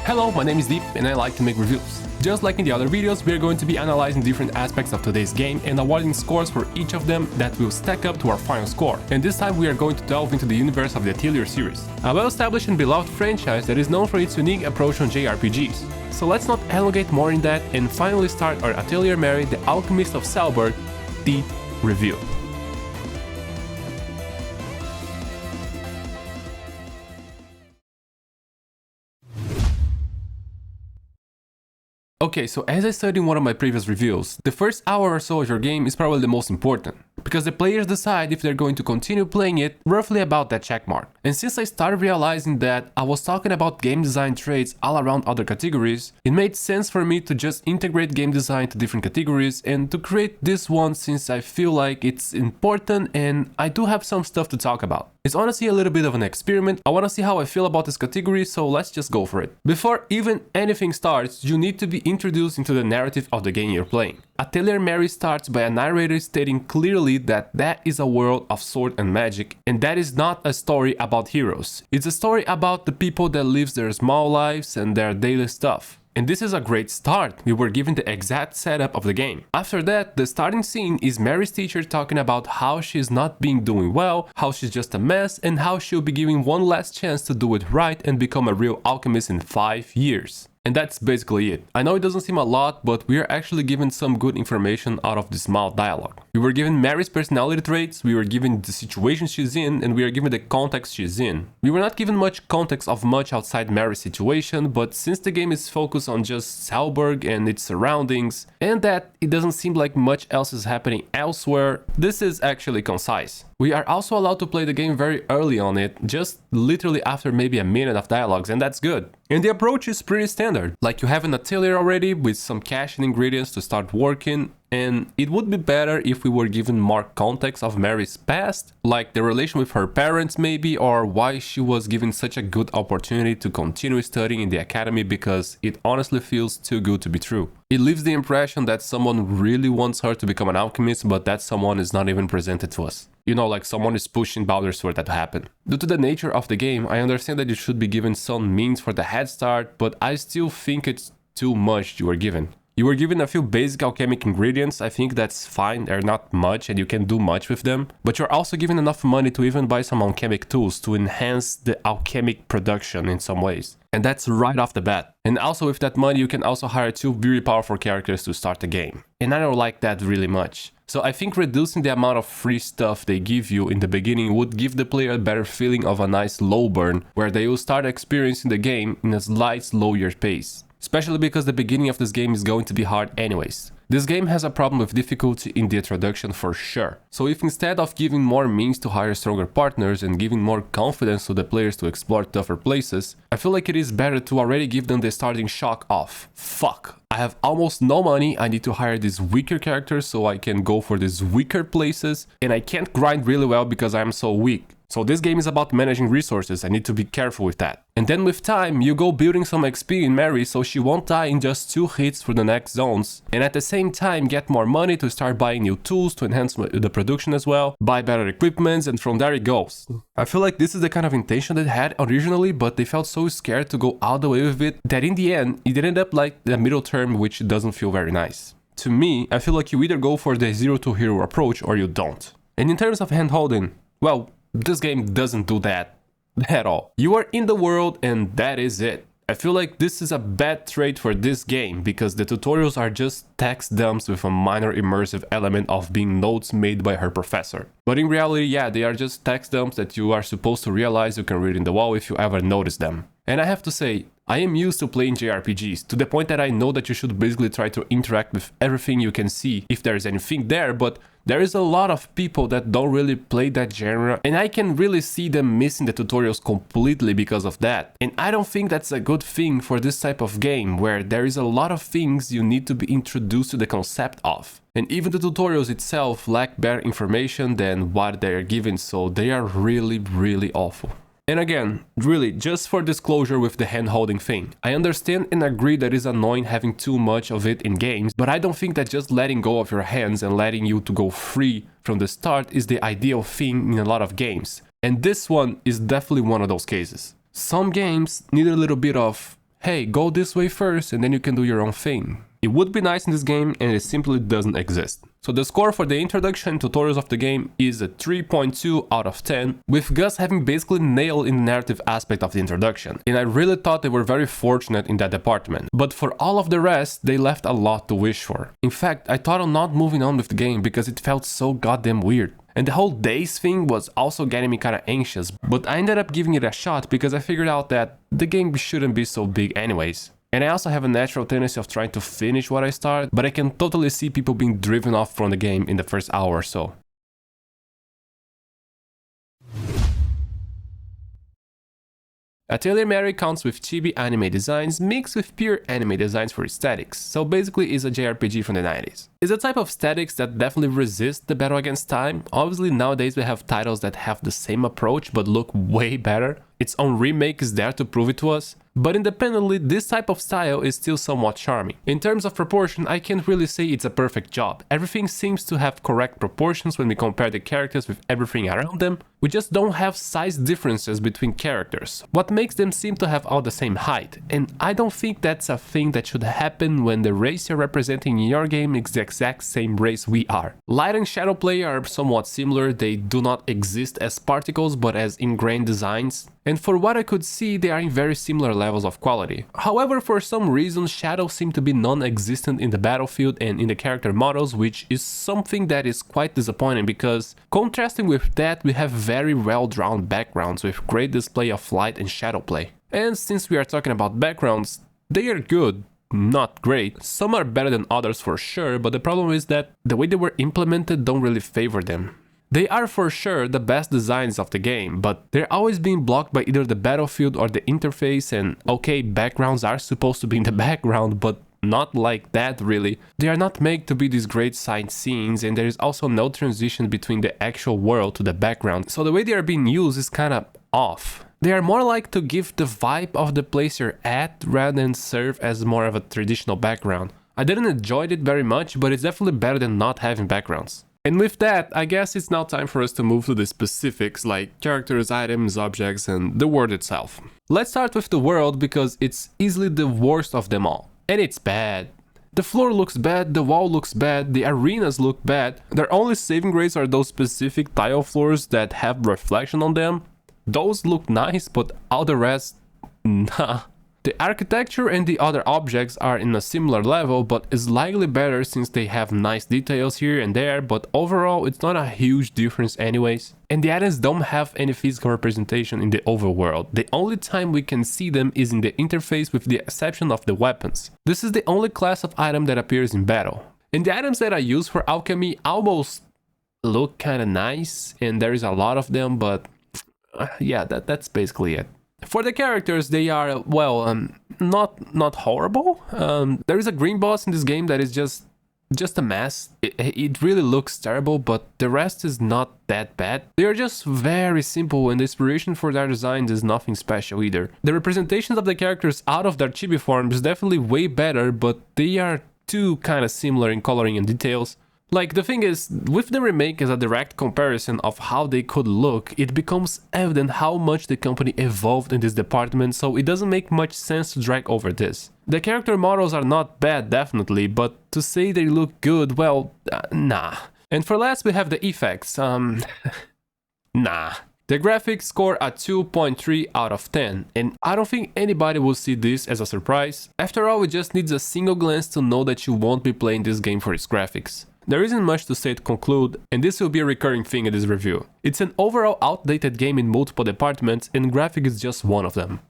Hello, my name is Deep and I like to make reviews. Just like in the other videos, we are going to be analyzing different aspects of today's game and awarding scores for each of them that will stack up to our final score. And this time we are going to delve into the universe of the Atelier series, a well-established and beloved franchise that is known for its unique approach on JRPGs. So let's not elongate more in that and finally start our Atelier Mary, the Alchemist of Salburg, the review. Okay, so as I said in one of my previous reviews, the first hour or so of your game is probably the most important, because the players decide if they're going to continue playing it roughly about that checkmark. And since I started realizing that I was talking about game design traits all around other categories, it made sense for me to just integrate game design to different categories and to create this one since I feel like it's important and I do have some stuff to talk about. It's honestly a little bit of an experiment. I want to see how I feel about this category, so let's just go for it. Before even anything starts, you need to be introduced into the narrative of the game you're playing. Atelier Mary starts by a narrator stating clearly that that is a world of sword and magic, and that is not a story about heroes. It's a story about the people that live their small lives and their daily stuff. And this is a great start. We were given the exact setup of the game. After that, the starting scene is Mary's teacher talking about how she's not being doing well, how she's just a mess, and how she'll be given one last chance to do it right and become a real alchemist in 5 years. And that's basically it. I know it doesn't seem a lot, but we are actually given some good information out of this mild dialogue. We were given Mary's personality traits, we were given the situation she's in, and we are given the context she's in. We were not given much context of much outside Mary's situation, but since the game is focused on just Salburg and its surroundings, and that it doesn't seem like much else is happening elsewhere, this is actually concise. We are also allowed to play the game very early on it, just literally after maybe a minute of dialogues, and that's good. And the approach is pretty standard, like you have an atelier already with some cash and ingredients to start working, and it would be better if we were given more context of Mary's past, like the relation with her parents maybe, or why she was given such a good opportunity to continue studying in the academy, because it honestly feels too good to be true. It leaves the impression that someone really wants her to become an alchemist, but that someone is not even presented to us. You know, like someone is pushing boundaries for that to happen. Due to the nature of the game, I understand that you should be given some means for the head start, but I still think it's too much you were given. You were given a few basic alchemic ingredients. I think that's fine, they're not much and you can do much with them, but you're also given enough money to even buy some alchemic tools to enhance the alchemic production in some ways. And that's right off the bat. And also with that money you can also hire 2 very powerful characters to start the game. And I don't like that really much. So I think reducing the amount of free stuff they give you in the beginning would give the player a better feeling of a nice low burn, where they will start experiencing the game in a slight slower pace. Especially because the beginning of this game is going to be hard anyways. This game has a problem with difficulty in the introduction for sure. So if instead of giving more means to hire stronger partners and giving more confidence to the players to explore tougher places, I feel like it is better to already give them the starting shock of, fuck, I have almost no money, I need to hire these weaker characters so I can go for these weaker places, and I can't grind really well because I am so weak. So this game is about managing resources, I need to be careful with that. And then with time, you go building some XP in Mary so she won't die in just 2 hits for the next zones. And at the same time get more money to start buying new tools to enhance the production as well, buy better equipments, and from there it goes. I feel like this is the kind of intention they had originally, but they felt so scared to go all the way with it that in the end, it ended up like the middle term, which doesn't feel very nice. To me, I feel like you either go for the zero to hero approach or you don't. And in terms of hand-holding, well, this game doesn't do that at all. You are in the world and that is it. I feel like this is a bad trait for this game because the tutorials are just text dumps with a minor immersive element of being notes made by her professor. But in reality, yeah, they are just text dumps that you are supposed to realize you can read in the wall if you ever notice them. And I have to say, I am used to playing JRPGs, to the point that I know that you should basically try to interact with everything you can see if there is anything there, but there is a lot of people that don't really play that genre, and I can really see them missing the tutorials completely because of that. And I don't think that's a good thing for this type of game, where there is a lot of things you need to be introduced to the concept of. And even the tutorials itself lack better information than what they are given, so they are really awful. And again, really, just for disclosure with the hand-holding thing, I understand and agree that it's annoying having too much of it in games, but I don't think that just letting go of your hands and letting you to go free from the start is the ideal thing in a lot of games. And this one is definitely one of those cases. Some games need a little bit of hey, go this way first and then you can do your own thing. It would be nice in this game and it simply doesn't exist. So the score for the introduction and tutorials of the game is a 3.2 out of 10, with Gus having basically nailed in the narrative aspect of the introduction, and I really thought they were very fortunate in that department. But for all of the rest, they left a lot to wish for. In fact, I thought of not moving on with the game because it felt so goddamn weird. And the whole days thing was also getting me kinda anxious, but I ended up giving it a shot because I figured out that the game shouldn't be so big anyways. And I also have a natural tendency of trying to finish what I start, but I can totally see people being driven off from the game in the first hour or so. Atelier counts with chibi anime designs mixed with pure anime designs for aesthetics, so basically is a JRPG from the 90s. It's a type of aesthetics that definitely resists the battle against time. Obviously nowadays we have titles that have the same approach but look way better. Its own remake is there to prove it to us. But independently, this type of style is still somewhat charming. In terms of proportion, I can't really say it's a perfect job. Everything seems to have correct proportions when we compare the characters with everything around them. We just don't have size differences between characters, what makes them seem to have all the same height. And I don't think that's a thing that should happen when the race you're representing in your game is the exact same race we are. Light and shadow play are somewhat similar, they do not exist as particles but as ingrained designs. And for what I could see, they are in very similar levels of quality. However, for some reason, shadows seem to be non-existent in the battlefield and in the character models, which is something that is quite disappointing because, contrasting with that, we have very well-drawn backgrounds with great display of light and shadow play. And since we are talking about backgrounds, they are good, not great. Some are better than others for sure, but the problem is that the way they were implemented don't really favor them. They are for sure the best designs of the game, but they're always being blocked by either the battlefield or the interface, and okay, backgrounds are supposed to be in the background, but not like that really. They are not made to be these great side scenes, and there is also no transition between the actual world to the background, so the way they are being used is kinda off. They are more like to give the vibe of the place you're at rather than serve as more of a traditional background. I didn't enjoy it very much, but it's definitely better than not having backgrounds. And with that, I guess it's now time for us to move to the specifics like characters, items, objects, and the world itself. Let's start with the world because it's easily the worst of them all. And it's bad. The floor looks bad, the wall looks bad, the arenas look bad. Their only saving grace are those specific tile floors that have reflection on them. Those look nice, but all the rest, nah. The architecture and the other objects are in a similar level, but is slightly better since they have nice details here and there, but overall it's not a huge difference anyways. And the items don't have any physical representation in the overworld. The only time we can see them is in the interface with the exception of the weapons. This is the only class of item that appears in battle. And the items that I use for alchemy almost look kinda nice, and there is a lot of them, but yeah, that's basically it. For the characters, they are, well, not horrible. There is a green boss in this game that is just a mess. It really looks terrible, but the rest is not that bad. They are just very simple, and the inspiration for their designs is nothing special either. The representations of the characters out of their chibi form is definitely way better, but they are too kind of similar in coloring and details. Like, the thing is, with the remake as a direct comparison of how they could look, it becomes evident how much the company evolved in this department, so it doesn't make much sense to drag over this. The character models are not bad, definitely, but to say they look good, well, nah. And for last we have the effects, nah. The graphics score a 2.3 out of 10, and I don't think anybody will see this as a surprise. After all, it just needs a single glance to know that you won't be playing this game for its graphics. There isn't much to say to conclude, and this will be a recurring thing in this review. It's an overall outdated game in multiple departments, and graphics is just one of them.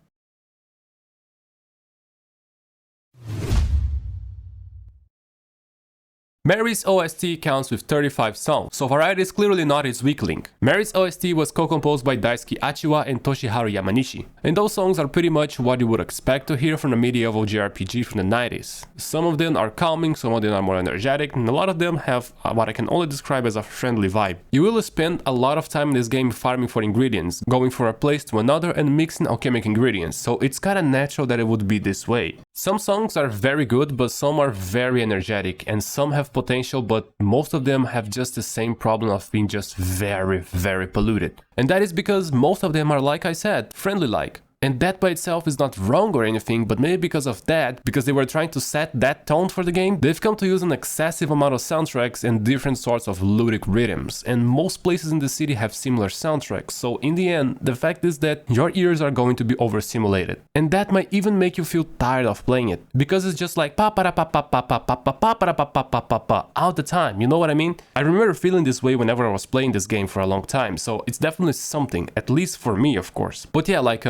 Mary's OST counts with 35 songs, so variety is clearly not its weak link. Mary's OST was co-composed by Daisuke Achiwa and Toshiharu Yamanishi, and those songs are pretty much what you would expect to hear from a medieval JRPG from the 90s. Some of them are calming, some of them are more energetic, and a lot of them have what I can only describe as a friendly vibe. You will spend a lot of time in this game farming for ingredients, going from a place to another and mixing alchemic ingredients, so it's kinda natural that it would be this way. Some songs are very good, but some are very energetic, and some have potential, but most of them have just the same problem of being just very polluted. And that is because most of them are, like I said, friendly like. And that by itself is not wrong or anything, but maybe because of that, because they were trying to set that tone for the game, they've come to use an excessive amount of soundtracks and different sorts of ludic rhythms, and most places in the city have similar soundtracks, so in the end, the fact is that your ears are going to be overstimulated. And that might even make you feel tired of playing it, because it's just like pa pa pa pa pa pa pa pa pa pa pa pa pa pa pa all the time, you know what I mean? I remember feeling this way whenever I was playing this game for a long time, so it's definitely something, at least for me, of course. But yeah, like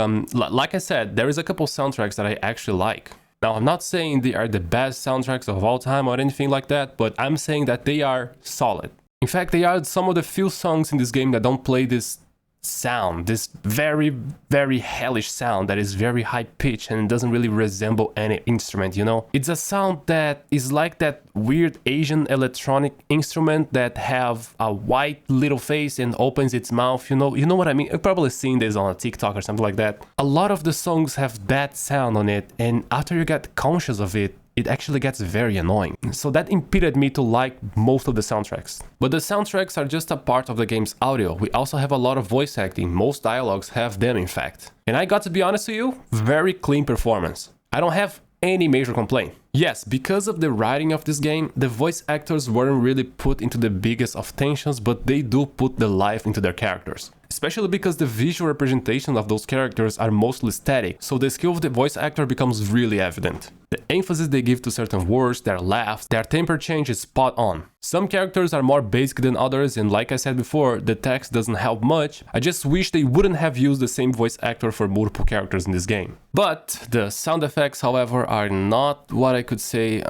I said, there is a couple soundtracks that I actually like. Now, I'm not saying they are the best soundtracks of all time or anything like that, but I'm saying that they are solid. In fact, they are some of the few songs in this game that don't play this sound, this very, very hellish sound that is very high pitched and doesn't really resemble any instrument, you know? It's a sound that is like that weird Asian electronic instrument that have a white little face and opens its mouth, you know what I mean? You've probably seen this on a TikTok or something like that. A lot of the songs have that sound on it, and after you get conscious of it, it actually gets very annoying. So that impeded me to like most of the soundtracks. But the soundtracks are just a part of the game's audio. We also have a lot of voice acting. Most dialogues have them, in fact. And I got to be honest with you, very clean performance. I don't have any major complaint. Yes, because of the writing of this game, the voice actors weren't really put into the biggest of tensions, but they do put the life into their characters. Especially because the visual representation of those characters are mostly static, so the skill of the voice actor becomes really evident. The emphasis they give to certain words, their laughs, their temper change is spot on. Some characters are more basic than others, and like I said before, the text doesn't help much. I just wish they wouldn't have used the same voice actor for multiple characters in this game. But the sound effects, however, are not what I could say,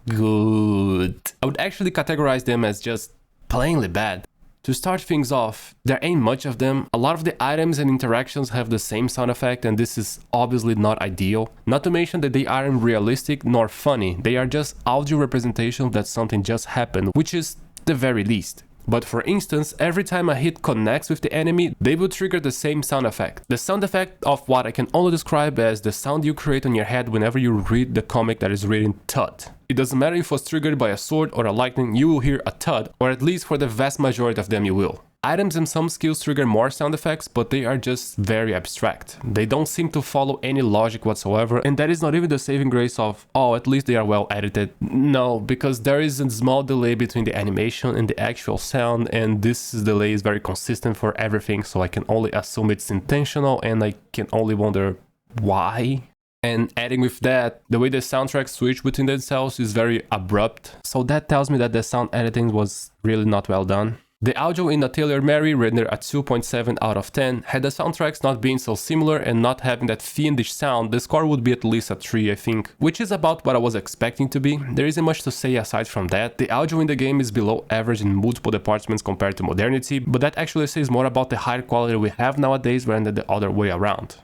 good. I would actually categorize them as just plainly bad. To start things off, there ain't much of them. A lot of the items and interactions have the same sound effect, and this is obviously not ideal. Not to mention that they aren't realistic nor funny, they are just audio representation that something just happened, which is the very least. But for instance, every time a hit connects with the enemy, they will trigger the same sound effect. The sound effect of what I can only describe as the sound you create on your head whenever you read the comic that is written thud. It doesn't matter if it was triggered by a sword or a lightning, you will hear a thud, or at least for the vast majority of them you will. Items and some skills trigger more sound effects, but they are just very abstract. They don't seem to follow any logic whatsoever, and that is not even the saving grace of, oh, at least they are well edited. No, because there is a small delay between the animation and the actual sound, and this delay is very consistent for everything, so I can only assume it's intentional, and I can only wonder why. And adding with that, the way the soundtracks switch between themselves is very abrupt, so that tells me that the sound editing was really not well done. The audio in Atelier rendered at 2.7 out of 10, had the soundtracks not being so similar and not having that fiendish sound, the score would be at least a 3, I think, which is about what I was expecting to be. There isn't much to say aside from that. The audio in the game is below average in multiple departments compared to modernity, but that actually says more about the higher quality we have nowadays rather than the other way around.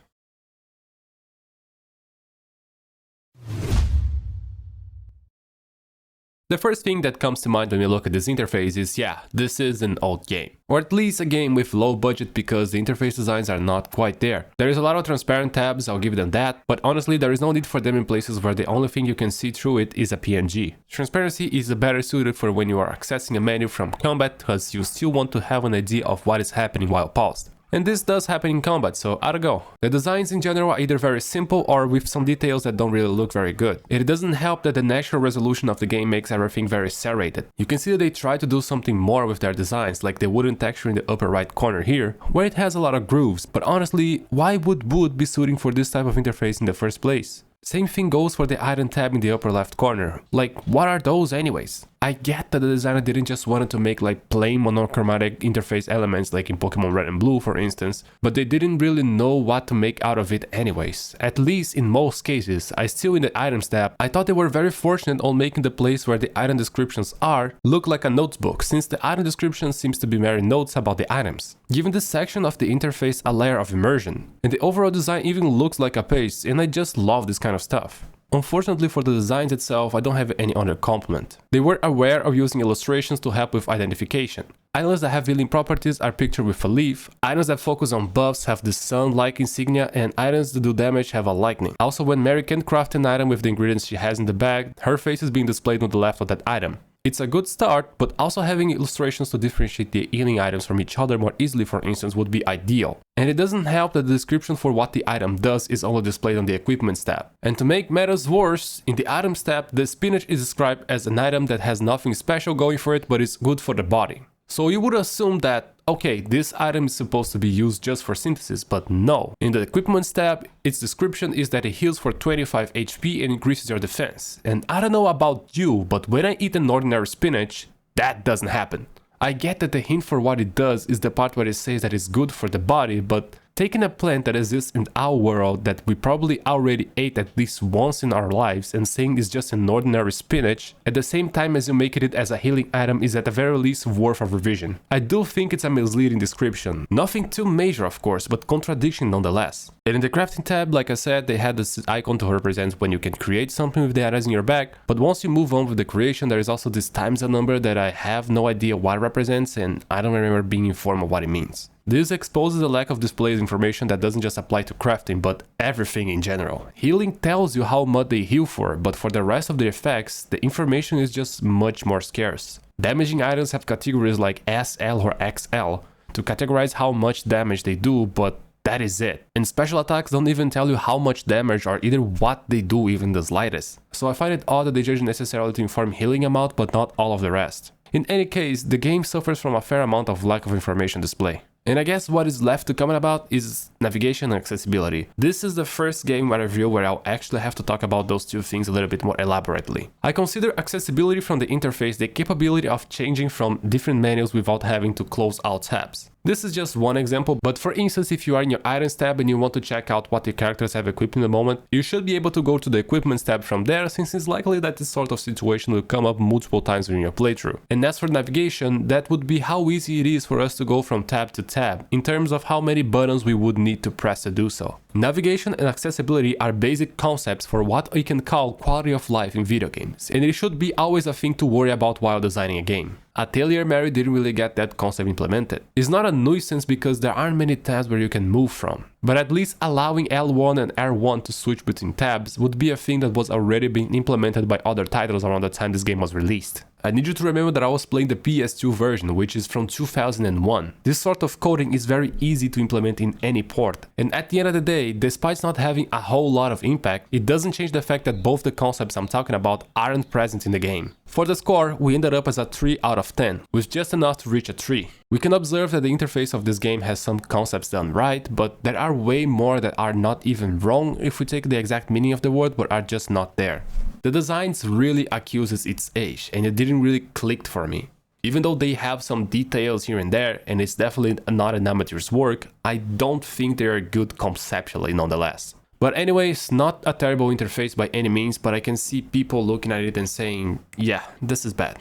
The first thing that comes to mind when you look at this interface is, yeah, this is an old game. Or at least a game with low budget because the interface designs are not quite there. There is a lot of transparent tabs, I'll give them that, but honestly there is no need for them in places where the only thing you can see through it is a PNG. Transparency is better suited for when you are accessing a menu from combat, because you still want to have an idea of what is happening while paused. And this does happen in combat, so out to go. The designs in general are either very simple or with some details that don't really look very good. It doesn't help that the natural resolution of the game makes everything very serrated. You can see that they try to do something more with their designs, like the wooden texture in the upper right corner here, where it has a lot of grooves, but honestly, why would wood be suiting for this type of interface in the first place? Same thing goes for the item tab in the upper left corner. Like, what are those anyways? I get that the designer didn't just want to make like plain monochromatic interface elements like in Pokemon Red and Blue for instance, but they didn't really know what to make out of it anyways. At least in most cases. I still in the items tab, I thought they were very fortunate on making the place where the item descriptions are look like a notebook, since the item description seems to be mere notes about the items, giving this section of the interface a layer of immersion. And the overall design even looks like a page, and I just love this kind of stuff. Unfortunately for the designs itself, I don't have any other compliment. They were aware of using illustrations to help with identification. Items that have healing properties are pictured with a leaf, items that focus on buffs have the sun-like insignia, and items that do damage have a lightning. Also, when Mary can craft an item with the ingredients she has in the bag, her face is being displayed on the left of that item. It's a good start, but also having illustrations to differentiate the healing items from each other more easily, for instance, would be ideal. And it doesn't help that the description for what the item does is only displayed on the equipment tab. And to make matters worse, in the items tab, the spinach is described as an item that has nothing special going for it, but is good for the body. So you would assume that, okay, this item is supposed to be used just for synthesis, but no. In the equipment tab, its description is that it heals for 25 HP and increases your defense. And I don't know about you, but when I eat an ordinary spinach, that doesn't happen. I get that the hint for what it does is the part where it says that it's good for the body, but taking a plant that exists in our world that we probably already ate at least once in our lives and saying it's just an ordinary spinach, at the same time as you make it as a healing item, is at the very least worth of revision. I do think it's a misleading description. Nothing too major, of course, but contradiction nonetheless. And in the crafting tab, like I said, they had this icon to represent when you can create something with the items in your bag, but once you move on with the creation, there is also this times a number that I have no idea what it represents, and I don't remember being informed of what it means. This exposes a lack of display information that doesn't just apply to crafting, but everything in general. Healing tells you how much they heal for, but for the rest of the effects, the information is just much more scarce. Damaging items have categories like SL or XL to categorize how much damage they do, but that is it. And special attacks don't even tell you how much damage or either what they do even the slightest. So I find it odd that they judge necessarily to inform healing amount, but not all of the rest. In any case, the game suffers from a fair amount of lack of information display. And I guess what is left to comment about is navigation and accessibility. This is the first game I review where I'll actually have to talk about those two things a little bit more elaborately. I consider accessibility from the interface the capability of changing from different menus without having to close out tabs. This is just one example, but for instance, if you are in your items tab and you want to check out what your characters have equipped in the moment, you should be able to go to the equipment tab from there, since it's likely that this sort of situation will come up multiple times during your playthrough. And as for navigation, that would be how easy it is for us to go from tab to tab, in terms of how many buttons we would need to press to do so. Navigation and accessibility are basic concepts for what we can call quality of life in video games, and it should be always a thing to worry about while designing a game. Atelier Mary didn't really get that concept implemented. It's not a nuisance because there aren't many tabs where you can move from, but at least allowing L1 and R1 to switch between tabs would be a thing that was already being implemented by other titles around the time this game was released. I need you to remember that I was playing the PS2 version, which is from 2001. This sort of coding is very easy to implement in any port, and at the end of the day, despite not having a whole lot of impact, it doesn't change the fact that both the concepts I'm talking about aren't present in the game. For the score, we ended up as a 3 out of 10, with just enough to reach a 3. We can observe that the interface of this game has some concepts done right, but there are way more that are not even wrong if we take the exact meaning of the word but are just not there. The designs really accuses its age, and it didn't really click for me. Even though they have some details here and there, and it's definitely not an amateur's work, I don't think they are good conceptually nonetheless. But anyways, not a terrible interface by any means, but I can see people looking at it and saying, yeah, this is bad.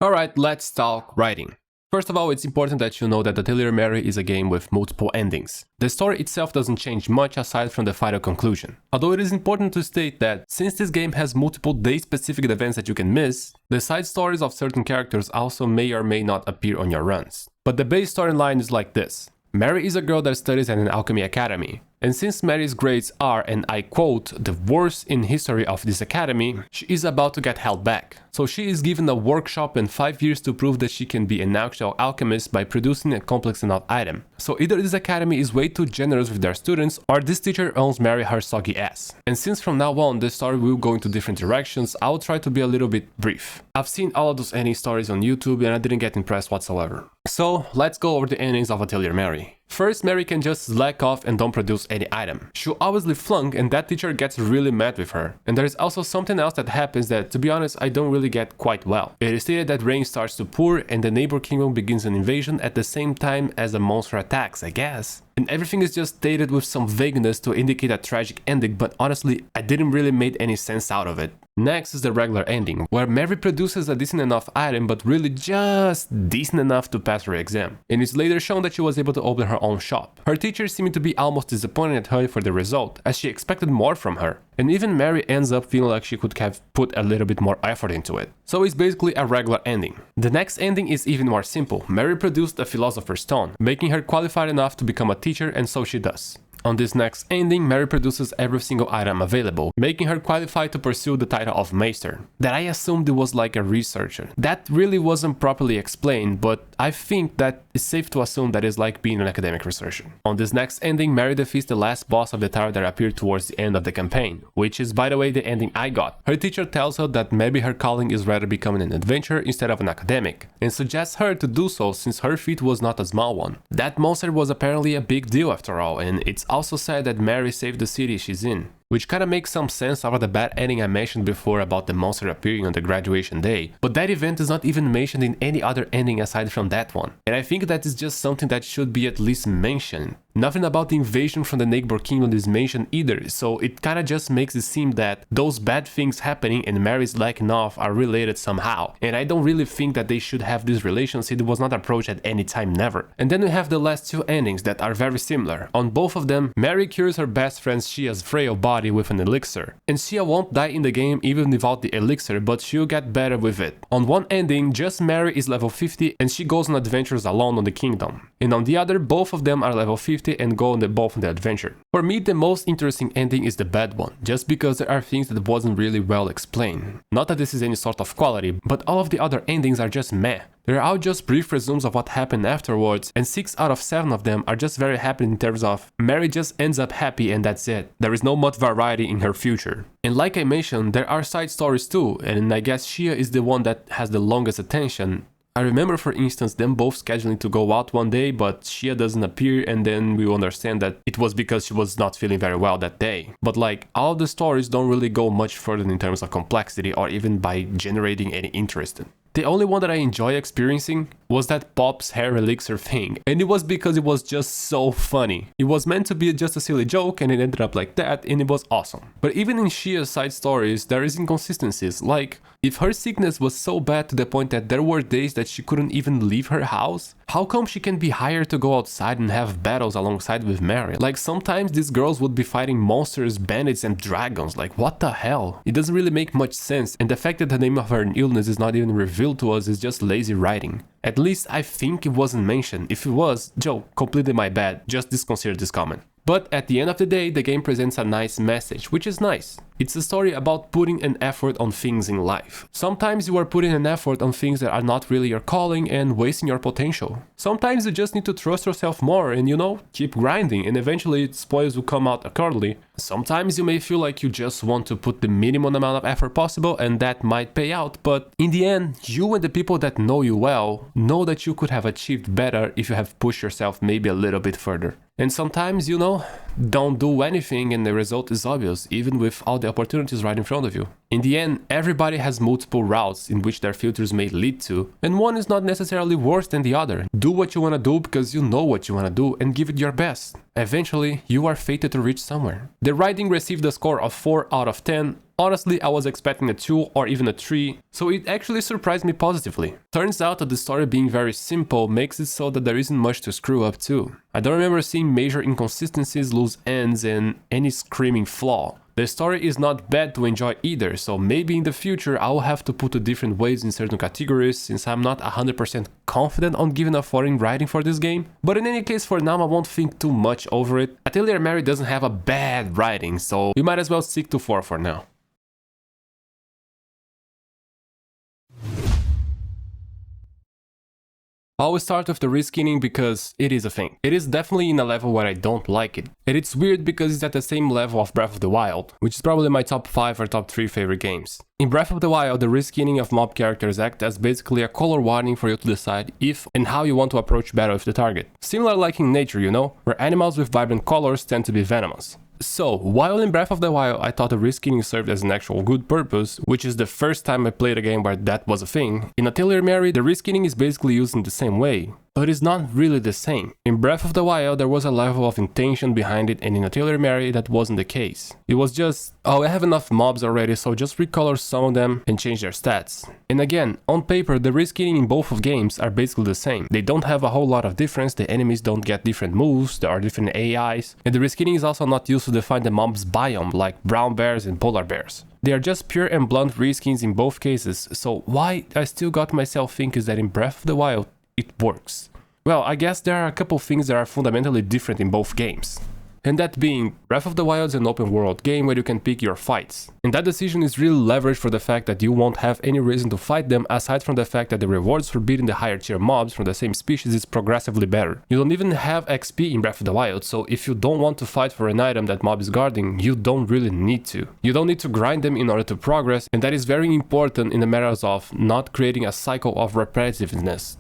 Alright, let's talk writing. First of all, it's important that you know that Atelier Mary is a game with multiple endings. The story itself doesn't change much aside from the final conclusion. Although it is important to state that, since this game has multiple day-specific events that you can miss, the side stories of certain characters also may or may not appear on your runs. But the base storyline is like this. Mary is a girl that studies at an alchemy academy. And since Mary's grades are, and I quote, the worst in history of this academy, she is about to get held back. So she is given a workshop and 5 years to prove that she can be an actual alchemist by producing a complex enough item. So either this academy is way too generous with their students, or this teacher owns Mary her soggy ass. And since from now on the story will go into different directions, I'll try to be a little bit brief. I've seen all of those ending stories on YouTube and I didn't get impressed whatsoever. So let's go over the endings of Atelier Mary. First, Mary can just slack off and don't produce any item. She'll obviously flunk and that teacher gets really mad with her. And there is also something else that happens that, to be honest, I don't really get quite well. It is stated that rain starts to pour and the neighbor kingdom begins an invasion at the same time as a monster attacks, I guess. And everything is just stated with some vagueness to indicate a tragic ending, but honestly, I didn't really make any sense out of it. Next is the regular ending, where Mary produces a decent enough item, but really just decent enough to pass her exam. And it's later shown that she was able to open her own shop. Her teacher seemed to be almost disappointed at her for the result, as she expected more from her. And even Mary ends up feeling like she could have put a little bit more effort into it. So it's basically a regular ending. The next ending is even more simple. Mary produced a philosopher's stone, making her qualified enough to become a teacher, and so she does. On this next ending, Mary produces every single item available, making her qualified to pursue the title of Maester, that I assumed it was like a researcher. That really wasn't properly explained, but I think that it's safe to assume that it's like being an academic researcher. On this next ending, Mary defeats the last boss of the tower that appeared towards the end of the campaign, which is by the way the ending I got. Her teacher tells her that maybe her calling is rather becoming an adventurer instead of an academic, and suggests her to do so since her feat was not a small one. That monster was apparently a big deal after all, and it's also said that Mary saved the city she's in, which kinda makes some sense over the bad ending I mentioned before about the monster appearing on the graduation day, but that event is not even mentioned in any other ending aside from that one, and I think that is just something that should be at least mentioned. Nothing about the invasion from the neighbor kingdom is mentioned either, so it kinda just makes it seem that those bad things happening and Mary's lacking off are related somehow, and I don't really think that they should have this relationship. It was not approached at any time, never. And then we have the last two endings that are very similar. On both of them, Mary cures her best friend Shia's frail body with an elixir, and Shia won't die in the game even without the elixir, but she'll get better with it. On one ending, just Mary is level 50 and she goes on adventures alone on the kingdom, and on the other, both of them are level 50 and go on both on the adventure. For me, the most interesting ending is the bad one, just because there are things that wasn't really well explained. Not that this is any sort of quality, but all of the other endings are just meh. They're all just brief resumes of what happened afterwards, and 6 out of 7 of them are just very happy in terms of Mary just ends up happy and that's it. There is no much variety in her future. And like I mentioned, there are side stories too, and I guess Shia is the one that has the longest attention. I remember, for instance, them both scheduling to go out one day, but Shia doesn't appear, and then we understand that it was because she was not feeling very well that day. But like, all the stories don't really go much further in terms of complexity or even by generating any interest. The only one that I enjoy experiencing was that Pop's hair elixir thing, and it was because it was just so funny. It was meant to be just a silly joke and it ended up like that, and it was awesome. But even in Shia's side stories, there is inconsistencies, like if her sickness was so bad to the point that there were days that she couldn't even leave her house, how come she can be hired to go outside and have battles alongside with Mary? Like sometimes these girls would be fighting monsters, bandits and dragons, like what the hell? It doesn't really make much sense, and the fact that the name of her illness is not even revealed to us is just lazy writing. At least I think it wasn't mentioned. If it was, Joe, completely my bad, just disconsider this comment. But at the end of the day, the game presents a nice message, which is nice. It's a story about putting an effort on things in life. Sometimes you are putting an effort on things that are not really your calling and wasting your potential. Sometimes you just need to trust yourself more and, keep grinding, and eventually spoils will come out accordingly. Sometimes you may feel like you just want to put the minimum amount of effort possible and that might pay out, but in the end, you and the people that know you well know that you could have achieved better if you have pushed yourself maybe a little bit further. And sometimes, don't do anything and the result is obvious, even with all the opportunities right in front of you. In the end, everybody has multiple routes in which their futures may lead to, and one is not necessarily worse than the other. Do what you want to do because you know what you want to do and give it your best. Eventually, you are fated to reach somewhere. The writing received a score of 4 out of 10. Honestly, I was expecting a 2 or even a 3, so it actually surprised me positively. Turns out that the story being very simple makes it so that there isn't much to screw up too. I don't remember seeing major inconsistencies, loose ends, and any screaming flaw. The story is not bad to enjoy either, so maybe in the future I'll have to put the different ways in certain categories since I'm not 100% confident on giving a foreign writing for this game. But in any case, for now I won't think too much over it. Atelier Mary doesn't have a bad writing, so we might as well stick to 4 for now. I always start with the reskinning because it is a thing. It is definitely in a level where I don't like it. And it's weird because it's at the same level of Breath of the Wild, which is probably my top 5 or top 3 favorite games. In Breath of the Wild, the reskinning of mob characters act as basically a color warning for you to decide if and how you want to approach battle with the target. Similar like in nature, where animals with vibrant colors tend to be venomous. So, while in Breath of the Wild I thought the reskinning served as an actual good purpose, which is the first time I played a game where that was a thing, in Atelier Mary the reskinning is basically used in the same way. But it's not really the same. In Breath of the Wild there was a level of intention behind it, and in Atelier Mary that wasn't the case. It was just, oh, I have enough mobs already, so just recolor some of them and change their stats. And again, on paper the reskinning in both of games are basically the same. They don't have a whole lot of difference, the enemies don't get different moves, there are different AIs, and the reskinning is also not used to define the mob's biome like brown bears and polar bears. They are just pure and blunt reskins in both cases, so why I still got myself thinking is that in Breath of the Wild it works. Well, I guess there are a couple things that are fundamentally different in both games. and that being Breath of the Wild is an open world game where you can pick your fights. And that decision is really leveraged for the fact that you won't have any reason to fight them aside from the fact that the rewards for beating the higher tier mobs from the same species is progressively better. You don't even have XP in Breath of the Wild, so if you don't want to fight for an item that mob is guarding, you don't really need to. You don't need to grind them in order to progress, and that is very important in the matters of not creating a cycle of repetitiveness.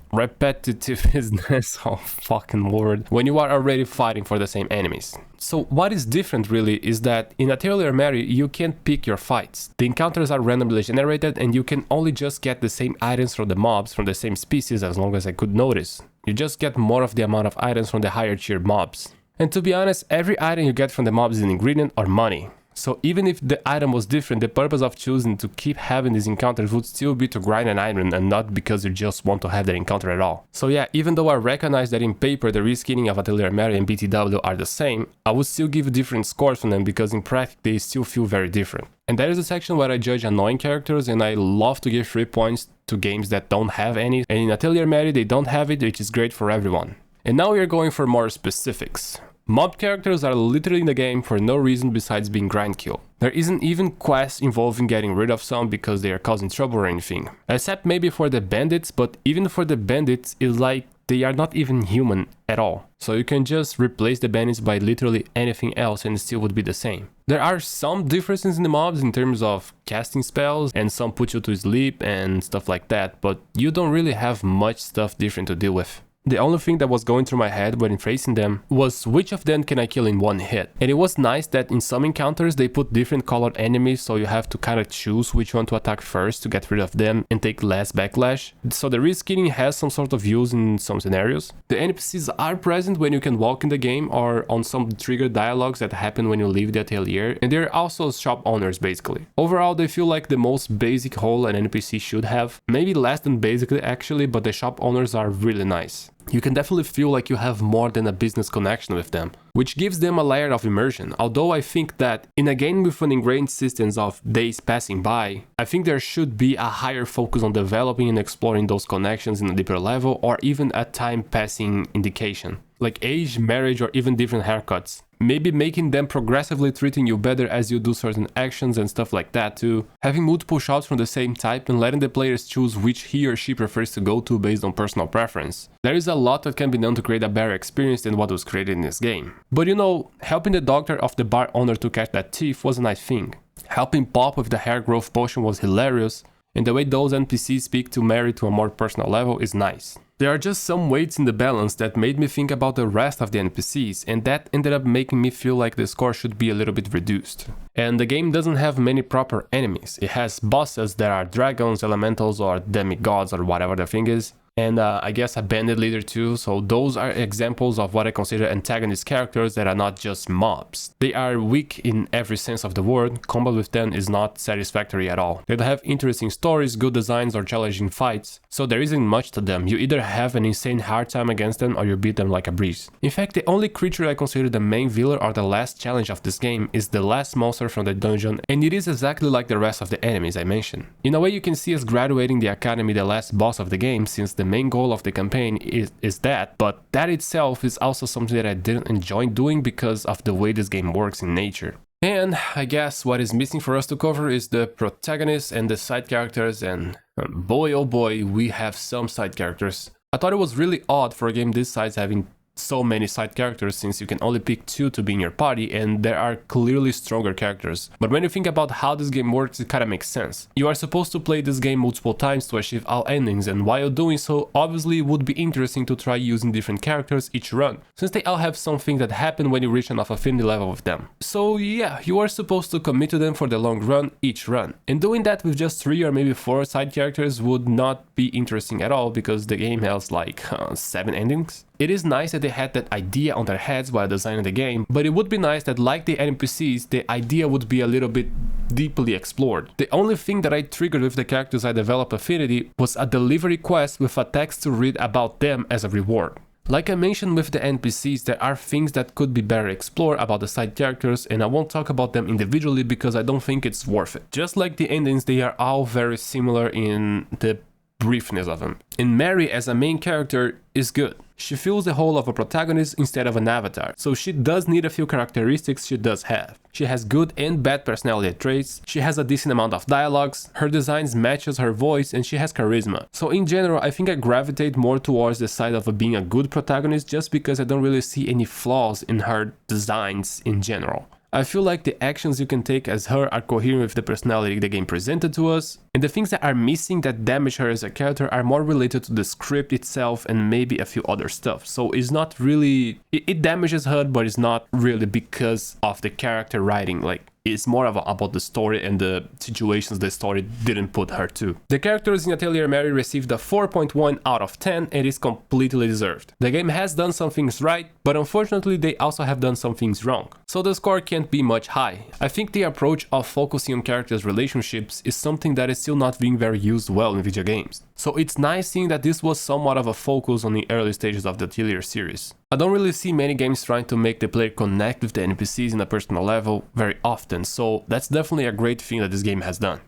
Oh fucking lord. When you are already fighting for the same enemies. So what is different really is that in Atelier Mary you can't pick your fights. The encounters are randomly generated and you can only just get the same items from the mobs from the same species as long as I could notice. You just get more of the amount of items from the higher tier mobs. And to be honest, every item you get from the mobs is an ingredient or money. So even if the item was different, the purpose of choosing to keep having these encounters would still be to grind an item and not because you just want to have that encounter at all. So yeah, even though I recognize that in paper the reskinning of Atelier Mary and BTW are the same, I would still give different scores from them because in practice they still feel very different. And that is a section where I judge annoying characters, and I love to give 3 points to games that don't have any, and in Atelier Mary they don't have it, which is great for everyone. And now we are going for more specifics. Mob characters are literally in the game for no reason besides being grind kill. There isn't even quests involving getting rid of some because they are causing trouble or anything. Except maybe for the bandits, but even for the bandits it's like they are not even human at all. So you can just replace the bandits by literally anything else and it still would be the same. There are some differences in the mobs in terms of casting spells, and some put you to sleep and stuff like that, but you don't really have much stuff different to deal with. The only thing that was going through my head when facing them was which of them can I kill in one hit. And it was nice that in some encounters they put different colored enemies, so you have to kind of choose which one to attack first to get rid of them and take less backlash. So the reskinning has some sort of use in some scenarios. The NPCs are present when you can walk in the game or on some triggered dialogues that happen when you leave the atelier, and they're also shop owners basically. Overall they feel like the most basic role an NPC should have, maybe less than basically actually, but the shop owners are really nice. You can definitely feel like you have more than a business connection with them, which gives them a layer of immersion. Although I think that in a game with an ingrained systems of days passing by, I think there should be a higher focus on developing and exploring those connections in a deeper level, or even a time passing indication, like age, marriage, or even different haircuts. Maybe making them progressively treating you better as you do certain actions and stuff like that too. Having multiple shops from the same type and letting the players choose which he or she prefers to go to based on personal preference. There is a lot that can be done to create a better experience than what was created in this game. But you know, helping the doctor of the bar owner to catch that thief was a nice thing. Helping Pop with the hair growth potion was hilarious, and the way those NPCs speak to Mary to a more personal level is nice. There are just some weights in the balance that made me think about the rest of the NPCs, and that ended up making me feel like the score should be a little bit reduced. And the game doesn't have many proper enemies. It has bosses that are dragons, elementals, or demigods, or whatever the thing is. And I guess a bandit leader too, so those are examples of what I consider antagonist characters that are not just mobs. They are weak in every sense of the word, combat with them is not satisfactory at all. They don't have interesting stories, good designs, or challenging fights, so there isn't much to them. You either have an insane hard time against them or you beat them like a breeze. In fact, the only creature I consider the main villain or the last challenge of this game is the last monster from the dungeon, and it is exactly like the rest of the enemies I mentioned. In a way you can see us graduating the academy, the last boss of the game, since the main goal of the campaign is that, but that itself is also something that I didn't enjoy doing because of the way this game works in nature. And I guess what is missing for us to cover is the protagonist and the side characters, and boy oh boy, we have some side characters. I thought it was really odd for a game this size having so many side characters, since you can only pick 2 to be in your party and there are clearly stronger characters. But when you think about how this game works, it kinda makes sense. You are supposed to play this game multiple times to achieve all endings, and while doing so, obviously it would be interesting to try using different characters each run, since they all have something that happen when you reach enough affinity level with them. So yeah, you are supposed to commit to them for the long run each run, and doing that with just 3 or maybe 4 side characters would not be interesting at all because the game has like 7 endings. It is nice that they had that idea on their heads while designing the game, but it would be nice that, like the NPCs, the idea would be a little bit deeply explored. The only thing that I triggered with the characters I developed affinity was a delivery quest with a text to read about them as a reward. Like I mentioned with the NPCs, there are things that could be better explored about the side characters, and I won't talk about them individually because I don't think it's worth it. Just like the endings, they are all very similar in the briefness of them. And Mary as a main character is good. She feels the role of a protagonist instead of an avatar, so she does need a few characteristics she does have. She has good and bad personality traits, she has a decent amount of dialogues, her designs matches her voice, and she has charisma. So in general, I think I gravitate more towards the side of being a good protagonist just because I don't really see any flaws in her designs in general. I feel like the actions you can take as her are coherent with the personality the game presented to us, and the things that are missing that damage her as a character are more related to the script itself and maybe a few other stuff. So it's not really... It damages her, but it's not really because of the character writing. Like, it's more about the story and the situations the story didn't put her to. The characters in Atelier Mary received a 4.1 out of 10 and is completely deserved. The game has done some things right, but unfortunately they also have done some things wrong. So the score can't be much high. I think the approach of focusing on characters' relationships is something that is still not being very used well in video games. So it's nice seeing that this was somewhat of a focus on the early stages of the Atelier series. I don't really see many games trying to make the player connect with the NPCs in a personal level very often, so that's definitely a great thing that this game has done.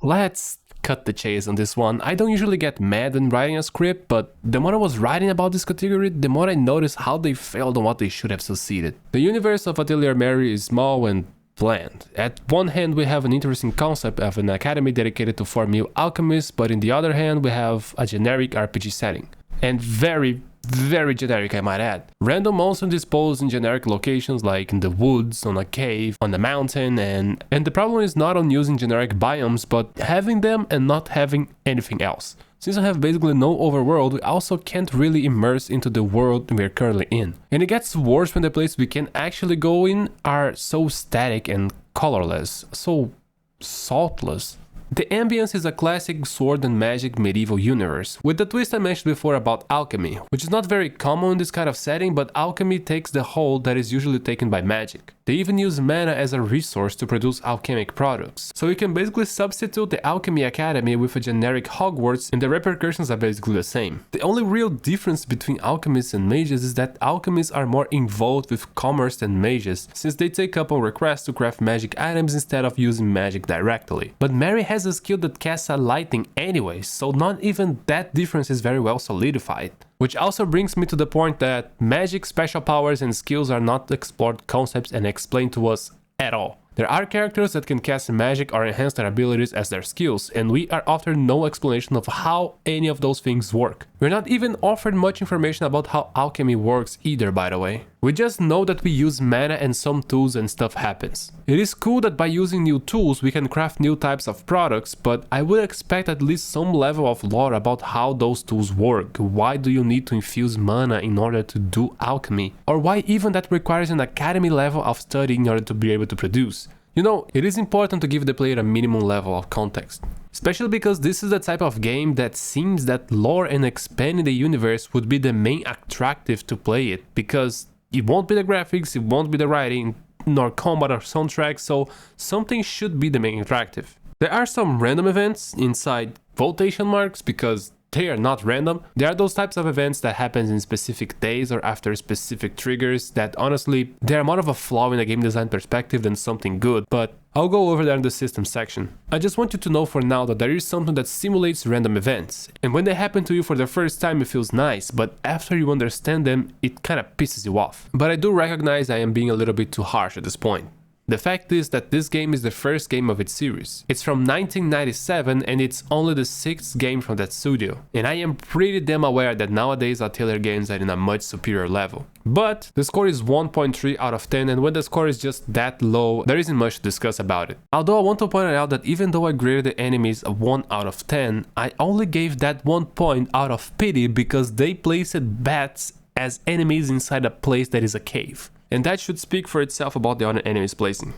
Let's cut the chase on this one. I don't usually get mad when writing a script, but the more I was writing about this category, the more I noticed how they failed on what they should have succeeded. The universe of Atelier Mary is small and bland. At one hand we have an interesting concept of an academy dedicated to form new alchemists, but in the other hand we have a generic RPG setting. And very generic, I might add. Random monsters disposed in generic locations like in the woods, on a cave, on a mountain, and the problem is not on using generic biomes, but having them and not having anything else. Since we have basically no overworld, we also can't really immerse into the world we're currently in. And it gets worse when the places we can actually go in are so static and colorless, so saltless. The ambience is a classic sword and magic medieval universe, with the twist I mentioned before about alchemy, which is not very common in this kind of setting, but alchemy takes the hold that is usually taken by magic. They even use mana as a resource to produce alchemic products. So you can basically substitute the Alchemy Academy with a generic Hogwarts and the repercussions are basically the same. The only real difference between alchemists and mages is that alchemists are more involved with commerce than mages, since they take up on requests to craft magic items instead of using magic directly. But Mary has a skill that casts a lightning anyway, so not even that difference is very well solidified. Which also brings me to the point that magic, special powers and skills are not explored concepts and explained to us at all. There are characters that can cast magic or enhance their abilities as their skills, and we are offered no explanation of how any of those things work. We're not even offered much information about how alchemy works either, by the way. We just know that we use mana and some tools and stuff happens. It is cool that by using new tools we can craft new types of products, but I would expect at least some level of lore about how those tools work. Why do you need to infuse mana in order to do alchemy? Or why even that requires an academy level of study in order to be able to produce? You know, it is important to give the player a minimum level of context. Especially because this is the type of game that seems that lore and expanding the universe would be the main attractive to play it, because it won't be the graphics, it won't be the writing, nor combat or soundtrack, so something should be the main attractive. There are some random events inside quotation marks because they are not random. There are those types of events that happens in specific days or after specific triggers that honestly, they're more of a flaw in a game design perspective than something good, but I'll go over there in the system section. I just want you to know for now that there is something that simulates random events, and when they happen to you for the first time it feels nice, but after you understand them, it kinda pisses you off. But I do recognize I am being a little bit too harsh at this point. The fact is that this game is the first game of its series. It's from 1997 and it's only the 6th game from that studio. And I am pretty damn aware that nowadays Atelier games are in a much superior level. But the score is 1.3 out of 10, and when the score is just that low, there isn't much to discuss about it. Although I want to point out that even though I graded the enemies a 1 out of 10, I only gave that 1 point out of pity because they placed bats as enemies inside a place that is a cave. And that should speak for itself about the other enemies placing.